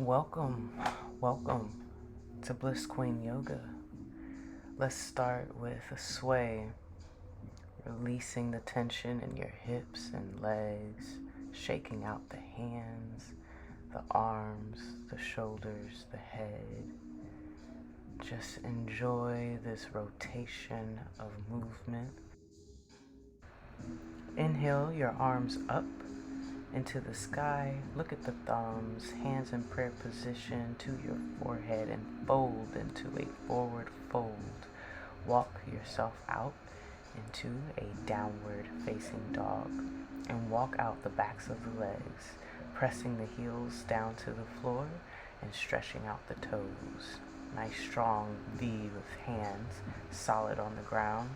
Welcome, welcome to Bliss Queen Yoga. Let's start with a sway, releasing the tension in your hips and legs, shaking out the hands, the arms, the shoulders, the head. Just enjoy this rotation of movement. Inhale your arms up into the sky. Look at the thumbs, hands in prayer position to your forehead, and fold into a forward fold. Walk yourself out into a downward facing dog and walk out the backs of the legs, pressing the heels down to the floor and stretching out the toes. Nice strong V with hands solid on the ground.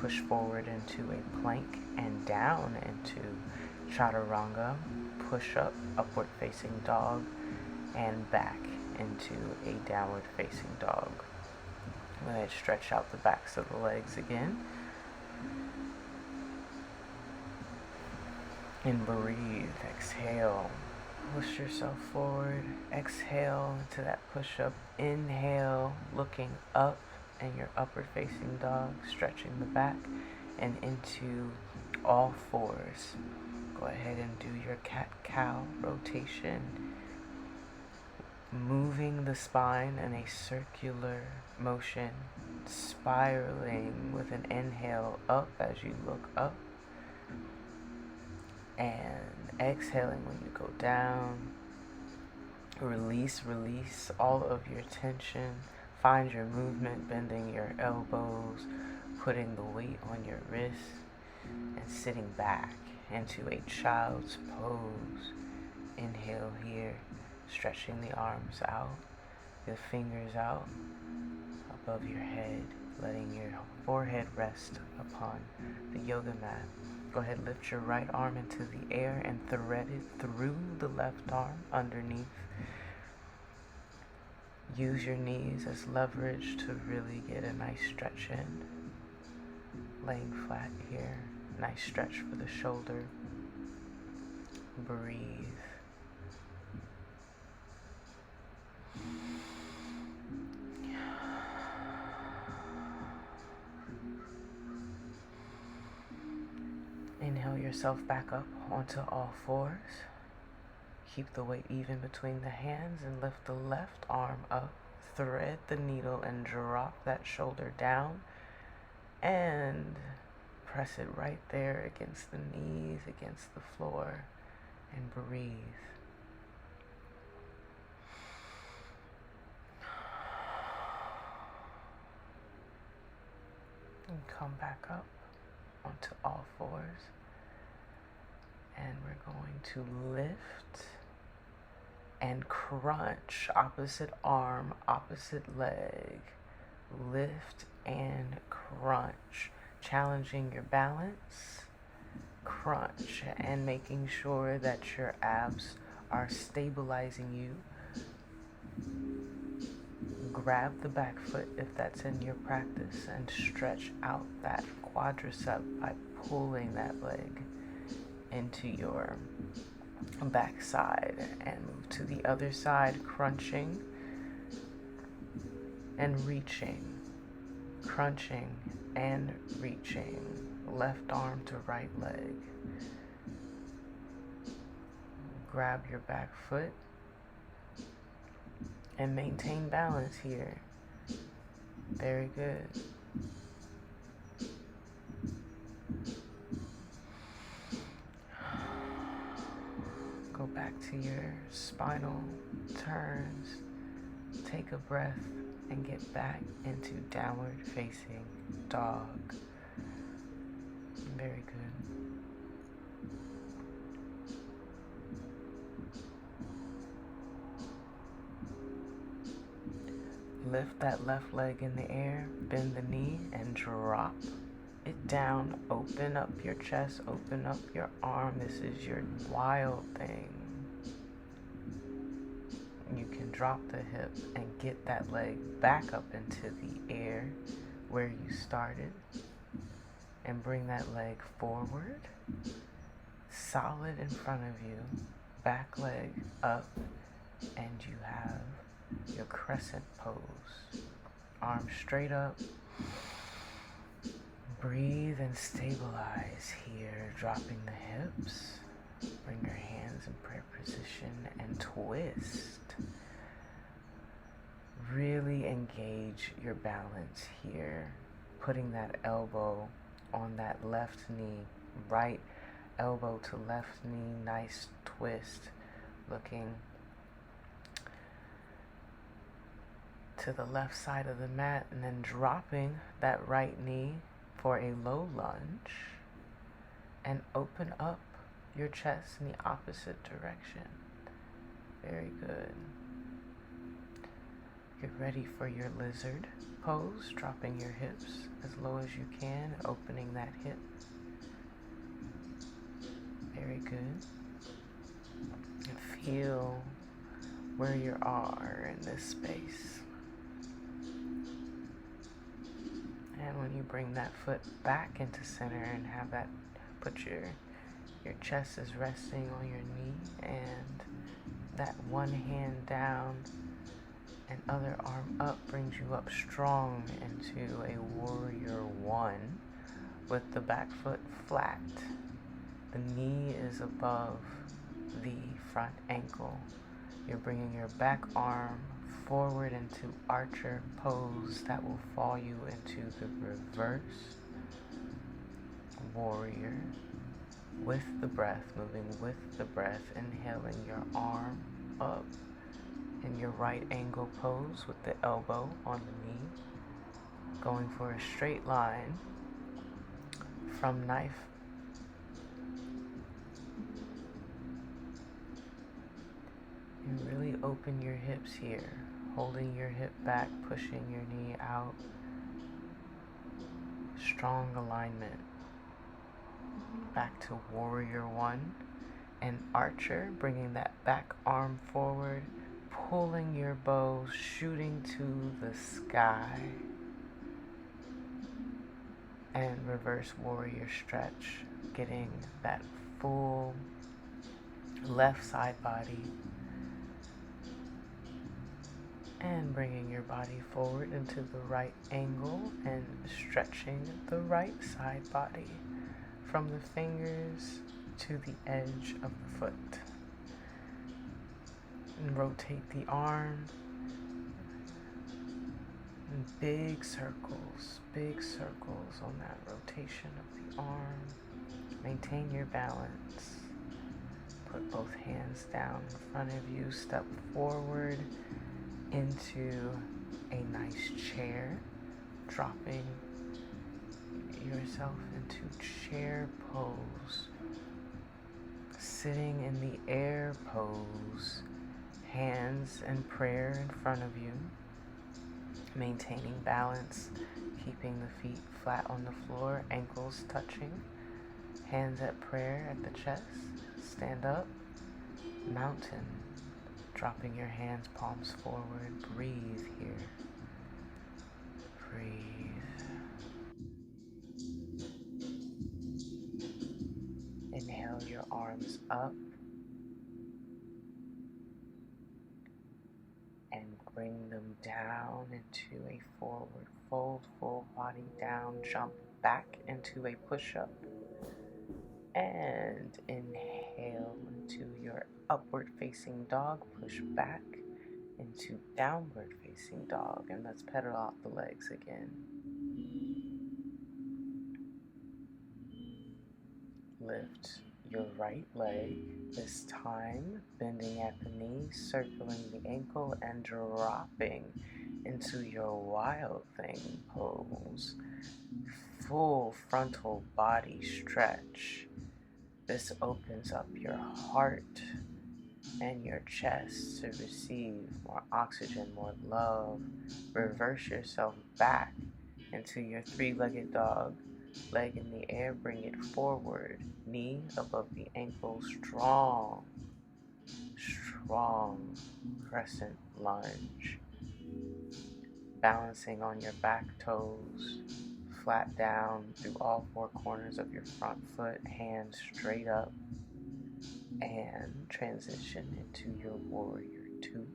Push forward into a plank and down into chaturanga, push up, upward facing dog, and back into a downward facing dog. Go ahead, stretch out the backs of the legs again. And breathe, exhale. Push yourself forward, exhale into that push up. Inhale, looking up in your upward facing dog, stretching the back, and into all fours. Go ahead and do your cat-cow rotation, moving the spine in a circular motion, spiraling with an inhale up as you look up, and exhaling when you go down. Release all of your tension. Find your movement, bending your elbows, putting the weight on your wrists, and sitting back into a child's pose. Inhale here, stretching the arms out, the fingers out above your head, letting your forehead rest upon the yoga mat. Go ahead, lift your right arm into the air and thread it through the left arm underneath. Use your knees as leverage to really get a nice stretch in. Laying flat here. Nice stretch for the shoulder. Breathe. Inhale yourself back up onto all fours. Keep the weight even between the hands and lift the left arm up. Thread the needle and drop that shoulder down. And press it right there against the knees, against the floor, and breathe. And come back up onto all fours. And we're going to lift and crunch, opposite arm, opposite leg. Lift and crunch. Challenging your balance, crunch, and making sure that your abs are stabilizing you. Grab the back foot if that's in your practice and stretch out that quadricep by pulling that leg into your back side, and move to the other side, crunching and reaching, crunching and reaching, left arm to right leg. Grab your back foot and maintain balance here. Very good. Go back to your spinal turns. Take a breath and get back into downward facing dog. Very good. Lift that left leg in the air, bend the knee, and drop it down. Open up your chest, open up your arm. This is your wild thing. You can drop the hip and get that leg back up into the air where you started, and bring that leg forward, solid in front of you, back leg up, and you have your crescent pose. Arms straight up. Breathe and stabilize here, dropping the hips. Bring your hands in prayer position and twist. Really engage your balance here. Putting that elbow on that left knee, right elbow to left knee, nice twist. Looking to the left side of the mat and then dropping that right knee for a low lunge and open up your chest in the opposite direction. Very good. Get ready for your lizard pose, dropping your hips as low as you can, opening that hip. Very good. And feel where you are in this space. And when you bring that foot back into center and have that, put your chest is resting on your knee and that one hand down and other arm up brings you up strong into a warrior one with the back foot flat. The knee is above the front ankle. You're bringing your back arm forward into archer pose that will fall you into the reverse warrior with the breath, moving with the breath, inhaling your arm up in your right angle pose with the elbow on the knee, going for a straight line from knife and really open your hips here, holding your hip back, pushing your knee out. Strong alignment. Back to warrior one and archer, bringing that back arm forward, pulling your bow, shooting to the sky, and reverse warrior stretch, getting that full left side body and bringing your body forward into the right angle and stretching the right side body from the fingers to the edge of the foot. And rotate the arm in big circles on that rotation of the arm. Maintain your balance. Put both hands down in front of you. Step forward into a nice chair, dropping yourself into chair pose. Sitting in the air pose, hands and prayer in front of you, maintaining balance, keeping the feet flat on the floor, ankles touching, hands at prayer at the chest. Stand up, mountain, dropping your hands, palms forward. Breathe here. Breathe. Inhale your arms up and bring them down into a forward fold, full body down, jump back into a push-up, and inhale into your upward facing dog, push back into downward facing dog, and let's pedal out the legs again. Lift your right leg, this time bending at the knee, circling the ankle, and dropping into your wild thing pose. Full frontal body stretch. This opens up your heart and your chest to receive more oxygen, more love. Reverse yourself back into your three-legged dog. Leg in the air, bring it forward. Knee above the ankle, strong crescent lunge. Balancing on your back toes, flat down through all four corners of your front foot, hands straight up, and transition into your warrior 2.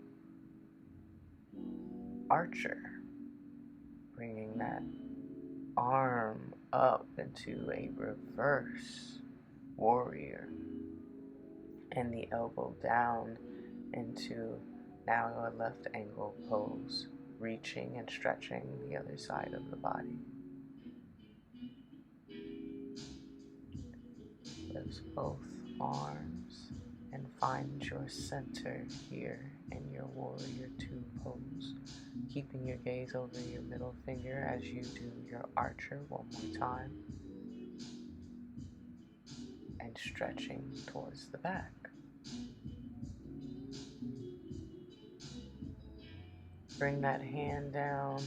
Archer, bringing that arm up into a reverse warrior, and the elbow down into now a left angle pose, reaching and stretching the other side of the body. Lifts both arms and find your center here in your warrior 2 pose, keeping your gaze over your middle finger as you do your archer one more time, and stretching towards the back. Bring that hand down,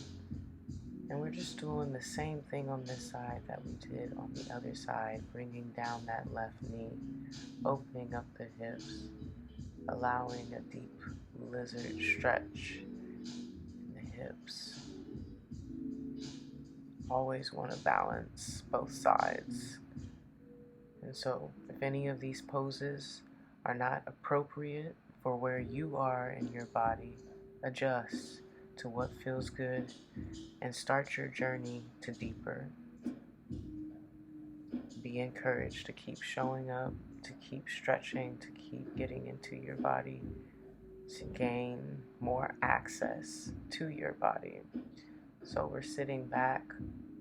and we're just doing the same thing on this side that we did on the other side, bringing down that left knee, opening up the hips, allowing a deep lizard stretch in the hips. Always want to balance both sides. And so if any of these poses are not appropriate for where you are in your body, adjust to what feels good and start your journey to deeper. Be encouraged to keep showing up, to keep stretching, to keep getting into your body, to gain more access to your body. So we're sitting back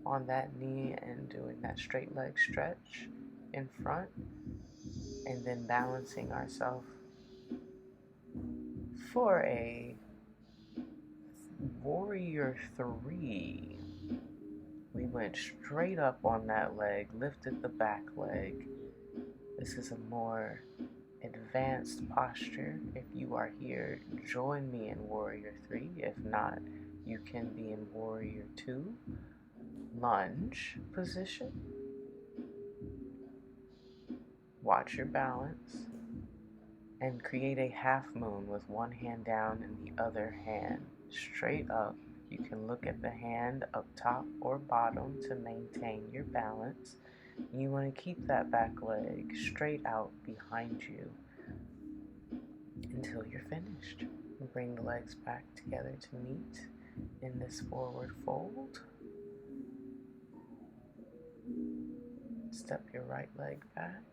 on that knee and doing that straight leg stretch in front, and then balancing ourselves for a warrior 3. We went straight up on that leg, lifted the back leg. This is a more advanced posture. If you are here, join me in warrior 3. If not, you can be in warrior 2. Lunge position. Watch your balance and create a half moon with one hand down and the other hand straight up. You can look at the hand up top or bottom to maintain your balance. You want to keep that back leg straight out behind you until you're finished. Bring the legs back together to meet in this forward fold. Step your right leg back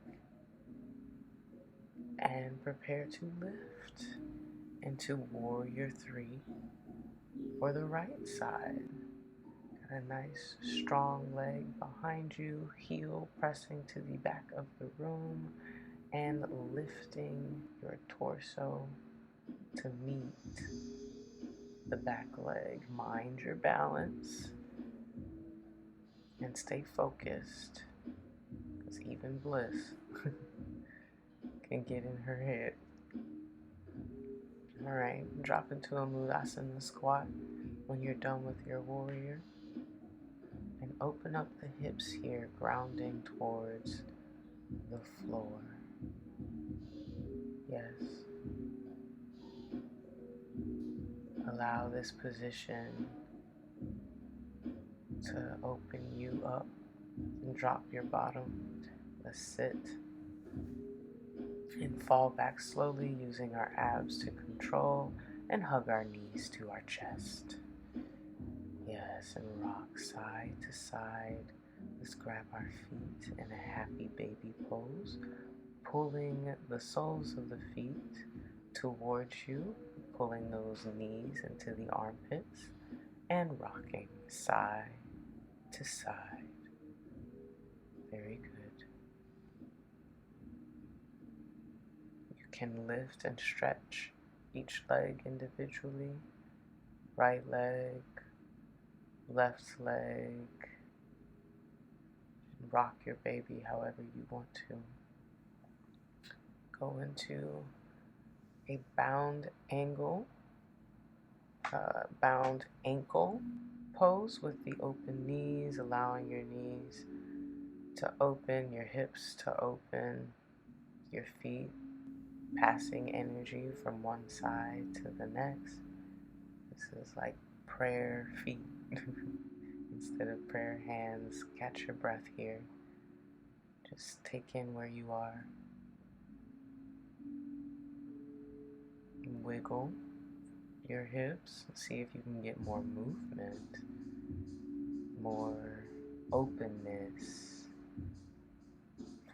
and prepare to lift into warrior 3 for the right side. Got a nice strong leg behind you, heel pressing to the back of the room and lifting your torso to meet the back leg. Mind your balance and stay focused, because even Bliss can get in her head. Alright, drop into a Mudasana squat when you're done with your warrior. And open up the hips here, grounding towards the floor. Yes. Allow this position to open you up and drop your bottom. Let's sit and fall back slowly, using our abs to control, and hug our knees to our chest. Yes, and rock side to side. Let's grab our feet in a happy baby pose, pulling the soles of the feet towards you, pulling those knees into the armpits, and rocking side to side. Very good. You can lift and stretch each leg individually. Right leg, left leg. Rock your baby however you want to. Go into a bound ankle pose with the open knees, allowing your knees to open, your hips to open, your feet passing energy from one side to the next. This is like prayer feet instead of prayer hands. Catch your breath here. Just take in where you are. With wiggle your hips. See if you can get more movement, more openness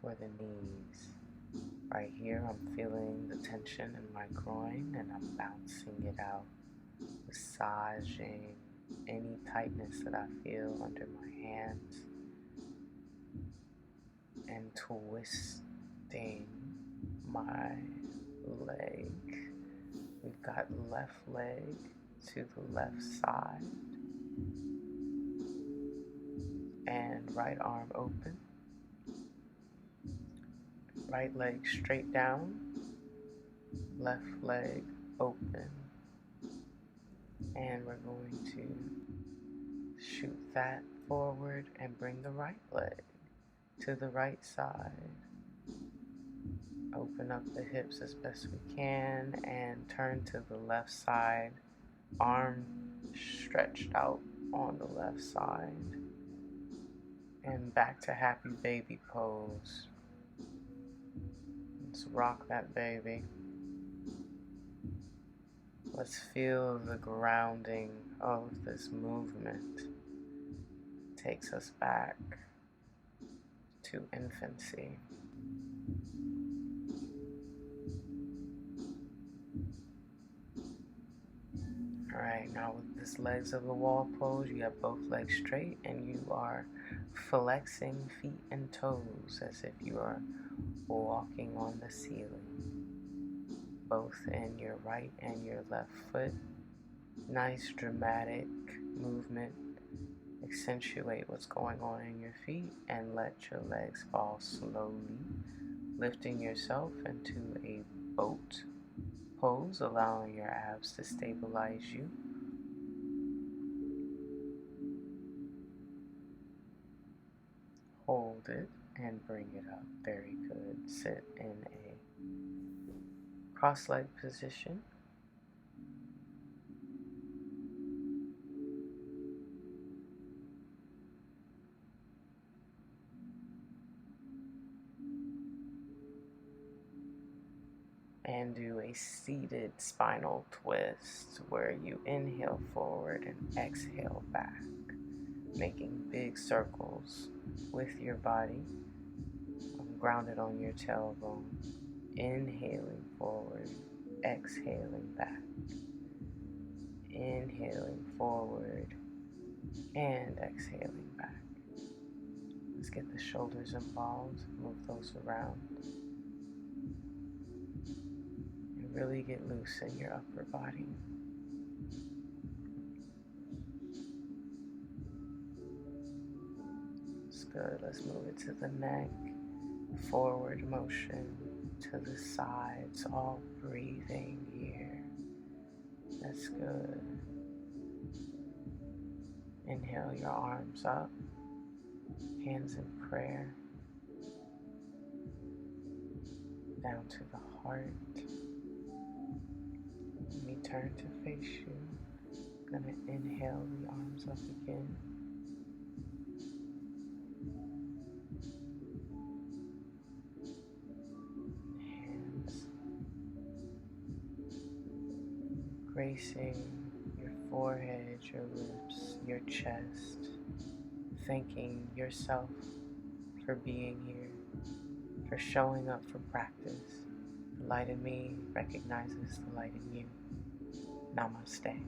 for the knees. Right here, I'm feeling the tension in my groin and I'm bouncing it out, massaging any tightness that I feel under my hands and twisting my leg. We've got left leg to the left side and right arm open, right leg straight down, left leg open, and we're going to shoot that forward and bring the right leg to the right side. Open up the hips as best we can and turn to the left side, arm stretched out on the left side, and back to happy baby pose. Let's rock that baby. Let's feel the grounding of this movement. Takes us back to infancy. Alright, now with this legs of the wall pose, you have both legs straight and you are flexing feet and toes as if you are walking on the ceiling. Both in your right and your left foot. Nice dramatic movement. Accentuate what's going on in your feet and let your legs fall slowly, lifting yourself into a boat pose, allowing your abs to stabilize you. Hold it and bring it up. Very good. Sit in a cross-leg position. And do a seated spinal twist where you inhale forward and exhale back, making big circles with your body. Grounded on your tailbone, inhaling forward, exhaling back, inhaling forward and exhaling back. Let's get the shoulders involved, move those around. Really get loose in your upper body. It's good. Let's move it to the neck. Forward motion to the sides. All breathing here. That's good. Inhale your arms up. Hands in prayer. Down to the heart. Let me turn to face you. Gonna inhale the arms up again. Hands gracing your forehead, your lips, your chest. Thanking yourself for being here, for showing up for practice. The light in me recognizes the light in you. Namaste.